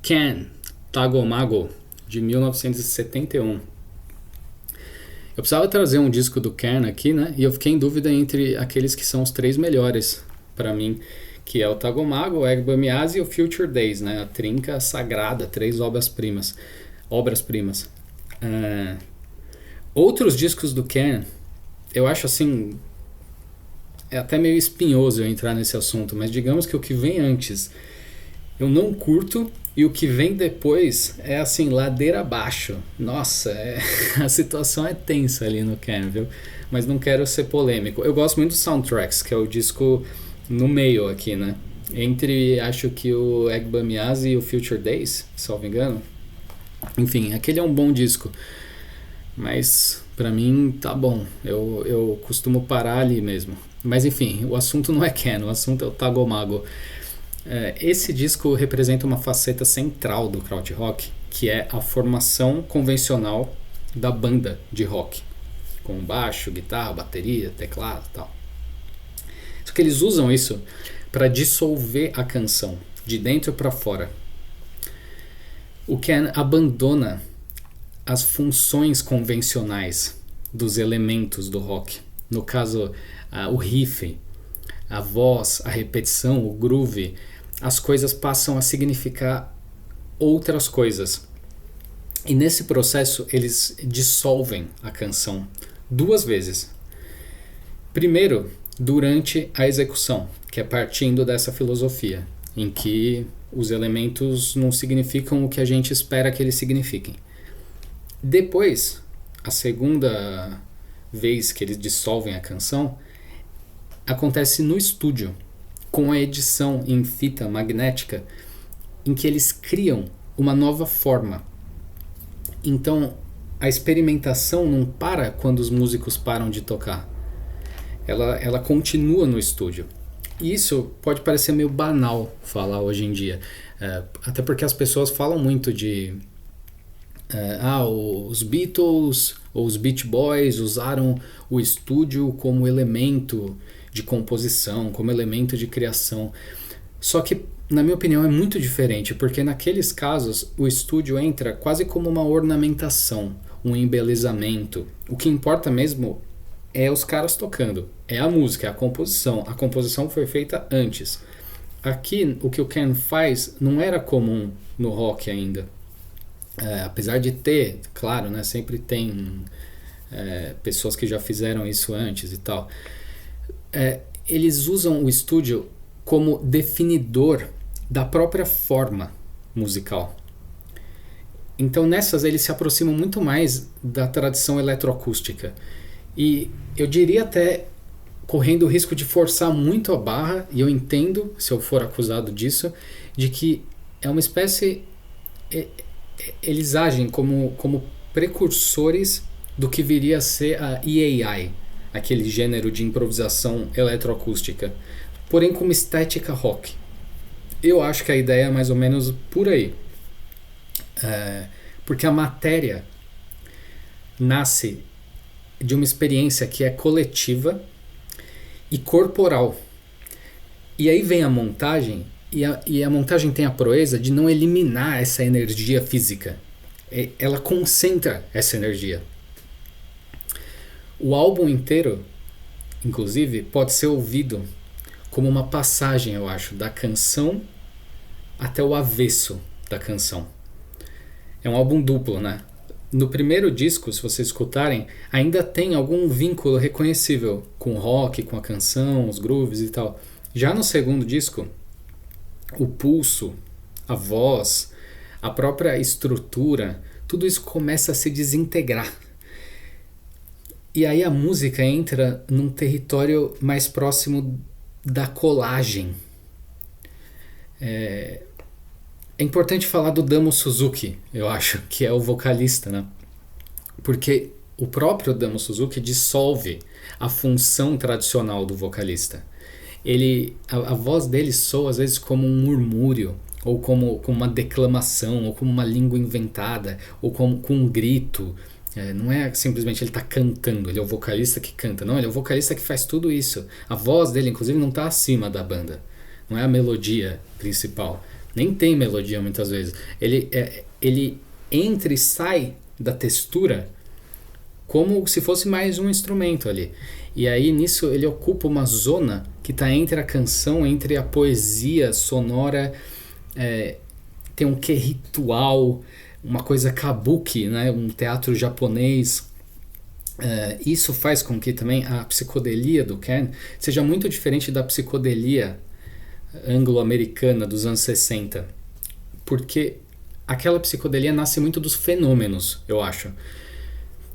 Can, Tagomago, de 1971. Eu precisava trazer um disco do Can aqui, né? E eu fiquei em dúvida entre aqueles que são os 3 melhores para mim, que é o Tagomago, o Egba Miase e o Future Days, né? A trinca sagrada, 3 obras-primas. Outros discos do Can, eu acho assim, é até meio espinhoso eu entrar nesse assunto, mas digamos que o que vem antes eu não curto, e o que vem depois é assim, ladeira abaixo. Nossa, a situação é tensa ali no Can, viu? Mas não quero ser polêmico. Eu gosto muito do Soundtracks, que é o disco no meio aqui, né? Entre, acho que o Egba Miase e o Future Days, salvo engano. Enfim, aquele é um bom disco. Mas pra mim tá bom. Eu costumo parar ali mesmo. Mas enfim, o assunto não é Can, o assunto é o Tagomago. Esse disco representa uma faceta central do krautrock, que é a formação convencional da banda de rock, com baixo, guitarra, bateria, teclado e tal. Só que eles usam isso para dissolver a canção de dentro para fora. O Can abandona as funções convencionais dos elementos do rock. No caso, o riff, a voz, a repetição, o groove, as coisas passam a significar outras coisas. E nesse processo eles dissolvem a canção 2 vezes. Primeiro, durante a execução, que é partindo dessa filosofia, em que os elementos não significam o que a gente espera que eles signifiquem. Depois, a segunda vez que eles dissolvem a canção, acontece no estúdio, com a edição em fita magnética, em que eles criam uma nova forma. Então, a experimentação não para quando os músicos param de tocar. Ela continua no estúdio. E isso pode parecer meio banal falar hoje em dia. Até porque as pessoas falam muito de... os Beatles ou os Beach Boys usaram o estúdio como elemento de composição, como elemento de criação. Só que, na minha opinião, é muito diferente, porque naqueles casos o estúdio entra quase como uma ornamentação, um embelezamento. O que importa mesmo é os caras tocando, é a música, é a composição. A composição foi feita antes. Aqui, o que o Can faz não era comum no rock ainda. Apesar de ter, claro, né, sempre tem pessoas que já fizeram isso antes e tal. Eles usam o estúdio como definidor da própria forma musical. Então nessas eles se aproximam muito mais da tradição eletroacústica. E eu diria até correndo o risco de forçar muito a barra, e eu entendo, se eu for acusado disso, de que é uma espécie... Eles agem como precursores do que viria a ser a EAI, aquele gênero de improvisação eletroacústica, porém com uma estética rock. Eu acho que a ideia é mais ou menos por aí. Porque a matéria nasce de uma experiência que é coletiva e corporal. E aí vem a montagem, e a montagem tem a proeza de não eliminar essa energia física. Ela concentra essa energia. O álbum inteiro, inclusive, pode ser ouvido como uma passagem, eu acho, da canção até o avesso da canção. É um álbum duplo, né? No primeiro disco, se vocês escutarem, ainda tem algum vínculo reconhecível com o rock, com a canção, os grooves e tal. Já no segundo disco, o pulso, a voz, a própria estrutura, tudo isso começa a se desintegrar. E aí a música entra num território mais próximo da colagem. É importante falar do Damo Suzuki, eu acho, que é o vocalista, né? Porque o próprio Damo Suzuki dissolve a função tradicional do vocalista. A voz dele soa às vezes como um murmúrio, ou como uma declamação, ou como uma língua inventada, ou com um grito. Não é simplesmente ele está cantando, ele é o vocalista que canta. Não, ele é o vocalista que faz tudo isso. A voz dele, inclusive, não está acima da banda. Não é a melodia principal. Nem tem melodia muitas vezes. Ele entra e sai da textura como se fosse mais um instrumento ali. E aí nisso ele ocupa uma zona que está entre a canção, entre a poesia sonora, tem um quê ritual, uma coisa kabuki, né? Um teatro japonês. Isso faz com que também a psicodelia do Can seja muito diferente da psicodelia anglo-americana dos anos 60. Porque aquela psicodelia nasce muito dos fenômenos, eu acho.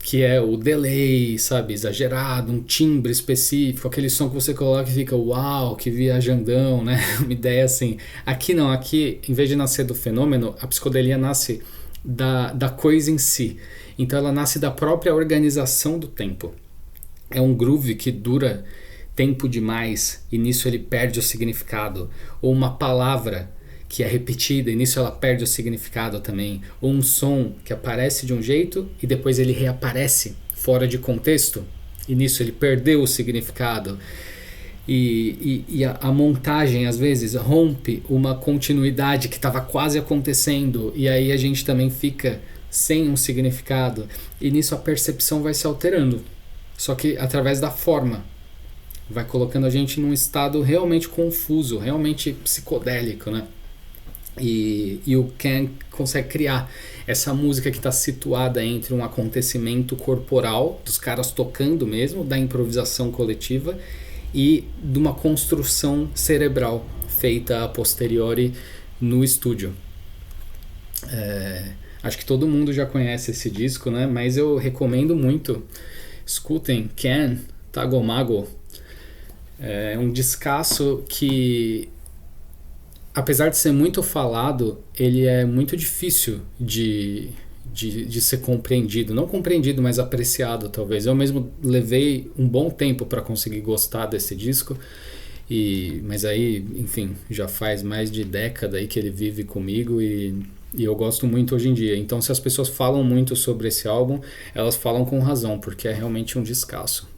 Que é o delay, sabe, exagerado, um timbre específico, aquele som que você coloca e fica uau, que viajandão, né? Uma ideia assim. Aqui não, aqui, em vez de nascer do fenômeno, a psicodelia nasce da coisa em si. Então ela nasce da própria organização do tempo. É um groove que dura tempo demais e nisso ele perde o significado. Ou uma palavra que é repetida e nisso ela perde o significado também. Ou um som que aparece de um jeito e depois ele reaparece fora de contexto e nisso ele perdeu o significado. E a montagem às vezes rompe uma continuidade que estava quase acontecendo e aí a gente também fica sem um significado e nisso a percepção vai se alterando, só que através da forma, vai colocando a gente num estado realmente confuso, realmente psicodélico, né? E o Can consegue criar essa música que está situada entre um acontecimento corporal, dos caras tocando mesmo, da improvisação coletiva, e de uma construção cerebral feita a posteriori no estúdio. Acho que todo mundo já conhece esse disco, né? Mas eu recomendo muito. Escutem Can Tagomago. É um discaço que, apesar de ser muito falado, ele é muito difícil de ser compreendido. Não compreendido, mas apreciado, talvez. Eu mesmo levei um bom tempo para conseguir gostar desse disco. Mas aí, enfim, já faz mais de década aí que ele vive comigo e eu gosto muito hoje em dia. Então, se as pessoas falam muito sobre esse álbum, elas falam com razão, porque é realmente um descasso.